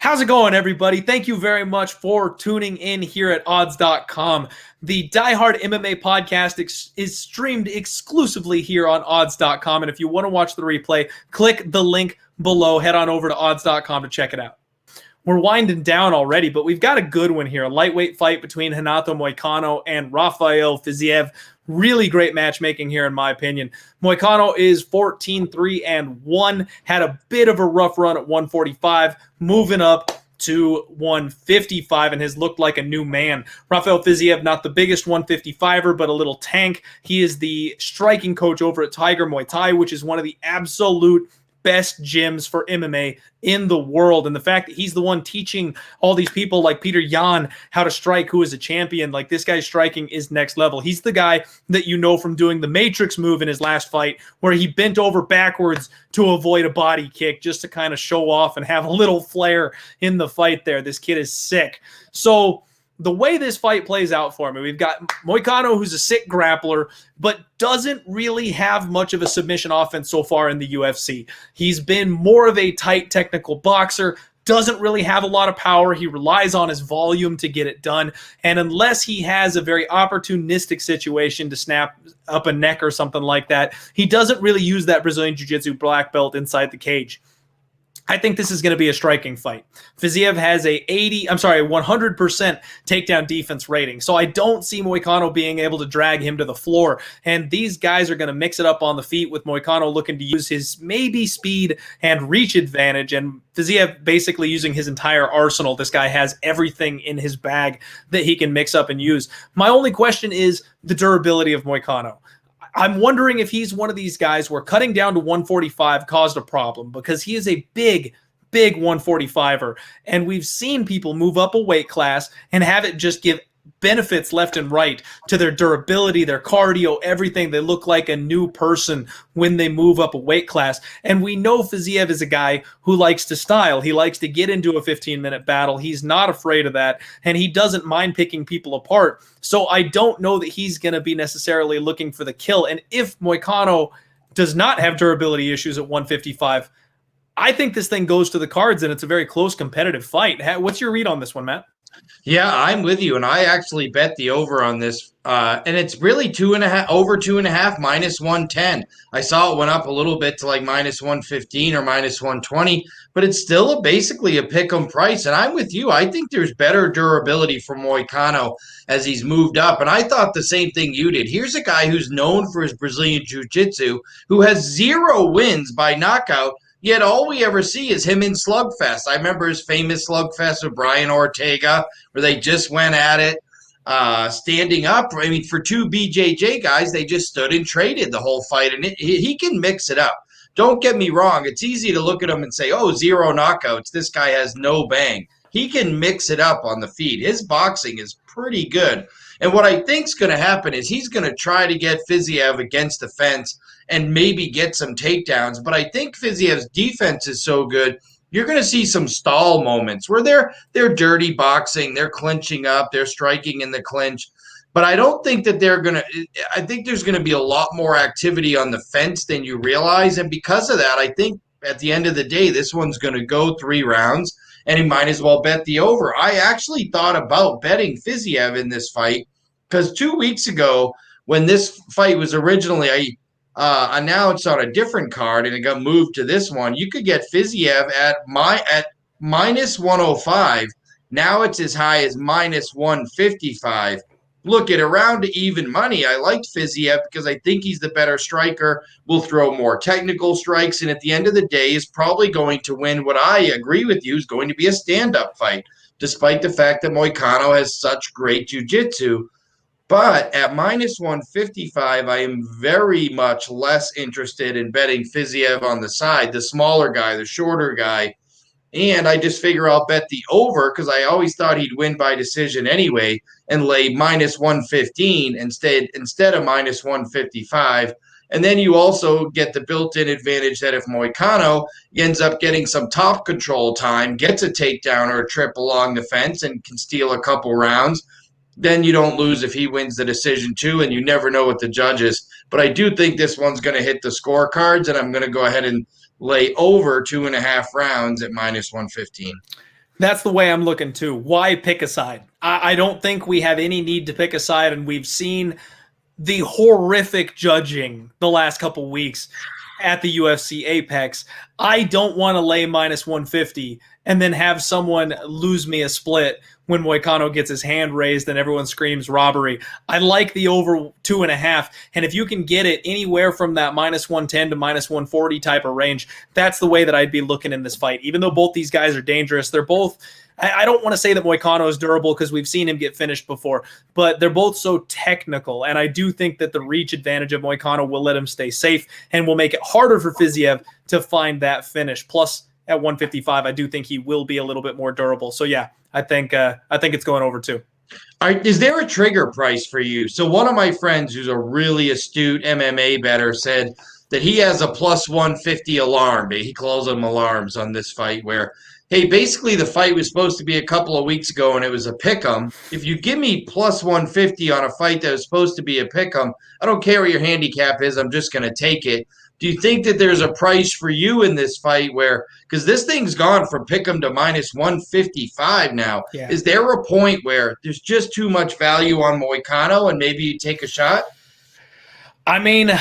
How's it going, everybody? Thank you very much for tuning in here at odds.com. The Diehard MMA podcast is streamed exclusively here on odds.com. And if you want to watch the replay, click the link below. Head on over to odds.com to check it out. We're winding down already, but we've got a good one here. A lightweight fight between Renato Moicano and Rafael Fiziev. Really great matchmaking here, in my opinion. Moicano is 14-3-1, had a bit of a rough run at 145, moving up to 155 and has looked like a new man. Rafael Fiziev, not the biggest 155er, but a little tank. He is the striking coach over at Tiger Muay Thai, which is one of the absolute best gyms for MMA in the world. And the fact that he's the one teaching all these people like Peter Yan how to strike, who is a champion, like this guy's striking is next level. He's the guy that you know from doing the Matrix move in his last fight where he bent over backwards to avoid a body kick just to kind of show off and have a little flair in the fight there. This kid is sick. So the way this fight plays out for me, we've got Moicano, who's a sick grappler, but doesn't really have much of a submission offense so far in the UFC. He's been more of a tight technical boxer, doesn't really have a lot of power. He relies on his volume to get it done. And unless he has a very opportunistic situation to snap up a neck or something like that, he doesn't really use that Brazilian Jiu-Jitsu black belt inside the cage. I think this is going to be a striking fight. Fiziev has a 100% takedown defense rating. So I don't see Moicano being able to drag him to the floor. And these guys are going to mix it up on the feet with Moicano looking to use his maybe speed and reach advantage. And Fiziev basically using his entire arsenal. This guy has everything in his bag that he can mix up and use. My only question is the durability of Moicano. I'm wondering if he's one of these guys where cutting down to 145 caused a problem, because he is a big 145er. And we've seen people move up a weight class and have it just give benefits left and right to their durability, their cardio, everything. They look like a new person when they move up a weight class. And we know Fiziev is a guy who likes to style. He likes to get into a 15-minute battle. He's not afraid of that, and he doesn't mind picking people apart. So I don't know that he's going to be necessarily looking for the kill. And if Moicano does not have durability issues at 155, I think this thing goes to the cards, and it's a very close competitive fight. What's your read on this one, Matt? Yeah, I'm with you, and I actually bet the over on this, and it's really over 2.5 minus 110. I saw it went up a little bit to like minus 115 or minus 120, but it's still basically a pick'em price. And I'm with you. I think there's better durability for Moicano as he's moved up, and I thought the same thing you did. Here's a guy who's known for his Brazilian Jiu-Jitsu, who has 0 wins by knockout. Yet all we ever see is him in slugfest. I remember his famous slugfest with Brian Ortega, where they just went at it, standing up. I mean, for 2 BJJ guys, they just stood and traded the whole fight. And he can mix it up. Don't get me wrong. It's easy to look at him and say, oh, 0 knockouts. This guy has no bang. He can mix it up on the feet. His boxing is pretty good. And what I think's going to happen is he's going to try to get Fiziev against the fence and maybe get some takedowns. But I think Fiziev's defense is so good, you're going to see some stall moments where they're dirty boxing, they're clinching up, they're striking in the clinch. But I don't think that I think there's going to be a lot more activity on the fence than you realize. And because of that, I think at the end of the day, this one's going to go 3 rounds, and he might as well bet the over. I actually thought about betting Fiziev in this fight because 2 weeks ago, when this fight was originally announced on a different card and it got moved to this one, you could get Fiziev at minus 105. Now it's as high as minus 155. Look, at around to even money, I liked Fiziev because I think he's the better striker, will throw more technical strikes, and at the end of the day is probably going to win what I agree with you is going to be a stand-up fight, despite the fact that Moicano has such great jiu-jitsu. But at minus 155, I am very much less interested in betting Fiziev on the side, the smaller guy, the shorter guy. And I just figure I'll bet the over because I always thought he'd win by decision anyway and lay minus 115 instead of minus 155. And then you also get the built-in advantage that if Moicano ends up getting some top control time, gets a takedown or a trip along the fence and can steal a couple rounds, then you don't lose if he wins the decision too, and you never know with the judges. But I do think this one's going to hit the scorecards, and I'm going to go ahead and lay over 2.5 rounds at minus 115. That's the way I'm looking too. Why pick a side? I don't think we have any need to pick a side, and we've seen the horrific judging the last couple weeks at the UFC Apex. I don't want to lay minus 150 and then have someone lose me a split when Moicano gets his hand raised and everyone screams robbery. I like the over 2.5. And if you can get it anywhere from that minus 110 to minus 140 type of range, that's the way that I'd be looking in this fight. Even though both these guys are dangerous, they're both, I don't want to say that Moicano is durable because we've seen him get finished before, but they're both so technical. And I do think that the reach advantage of Moicano will let him stay safe and will make it harder for Fiziev to find that finish. Plus, at 155, I do think he will be a little bit more durable. So yeah, I think it's going over too. All right, is there a trigger price for you? So one of my friends who's a really astute MMA bettor said that he has a plus 150 alarm. He calls them alarms on this fight where, hey, basically the fight was supposed to be a couple of weeks ago and it was a pick'em. If you give me plus 150 on a fight that was supposed to be a pick'em, I don't care what your handicap is. I'm just going to take it. Do you think that there's a price for you in this fight where, because this thing's gone from pick'em to minus 155 now, Yeah. is there a point where there's just too much value on Moicano and maybe you take a shot? I mean,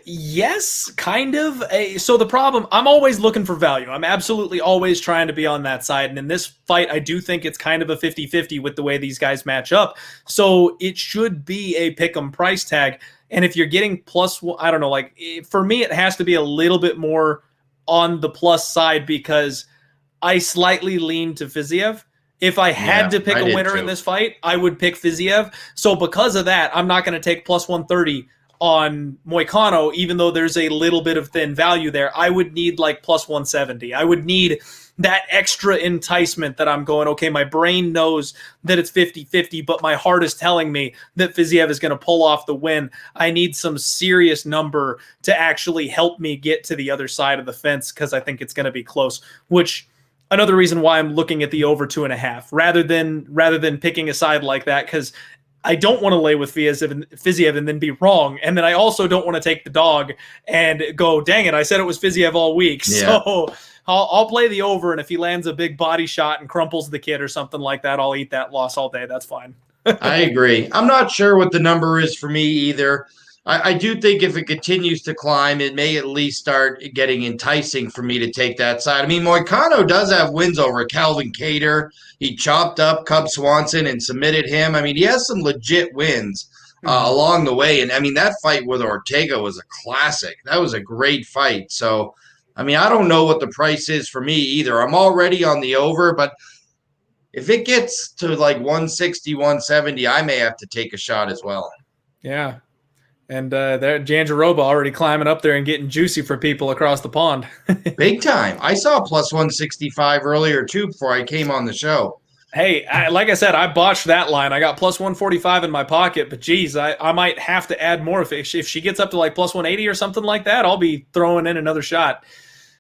yes, kind of. So the problem, I'm always looking for value. I'm absolutely always trying to be on that side. And in this fight, I do think it's kind of a 50-50 with the way these guys match up. So it should be a pick 'em price tag. And if you're getting plus, I don't know, like for me, it has to be a little bit more on the plus side because I slightly lean to Fiziev. If I had to pick a winner in this fight, I would pick Fiziev. So because of that, I'm not going to take plus 130 on Moicano, even though there's a little bit of thin value there. I would need like plus 170. I would need that extra enticement that I'm going, okay, my brain knows that it's 50-50, but my heart is telling me that Fiziev is going to pull off the win. I need some serious number to actually help me get to the other side of the fence because I think it's going to be close, which another reason why I'm looking at the over 2.5 rather than picking a side like that, because I don't want to lay with Fiziev and then be wrong. And then I also don't want to take the dog and go, dang it, I said it was Fiziev all week. Yeah. So I'll play the over, and if he lands a big body shot and crumples the kid or something like that, I'll eat that loss all day. That's fine. I agree. I'm not sure what the number is for me either. I do think if it continues to climb, it may at least start getting enticing for me to take that side. I mean, Moicano does have wins over Calvin Kattar. He chopped up Cub Swanson and submitted him. I mean, he has some legit wins along the way. And, I mean, that fight with Ortega was a classic. That was a great fight. So, I mean, I don't know what the price is for me either. I'm already on the over, but if it gets to like 160, 170, I may have to take a shot as well. Yeah. And there, Janjaroba already climbing up there and getting juicy for people across the pond. Big time. I saw plus 165 earlier, too, before I came on the show. Hey, like I said, I botched that line. I got plus 145 in my pocket, but geez, I might have to add more. If she gets up to like plus 180 or something like that, I'll be throwing in another shot.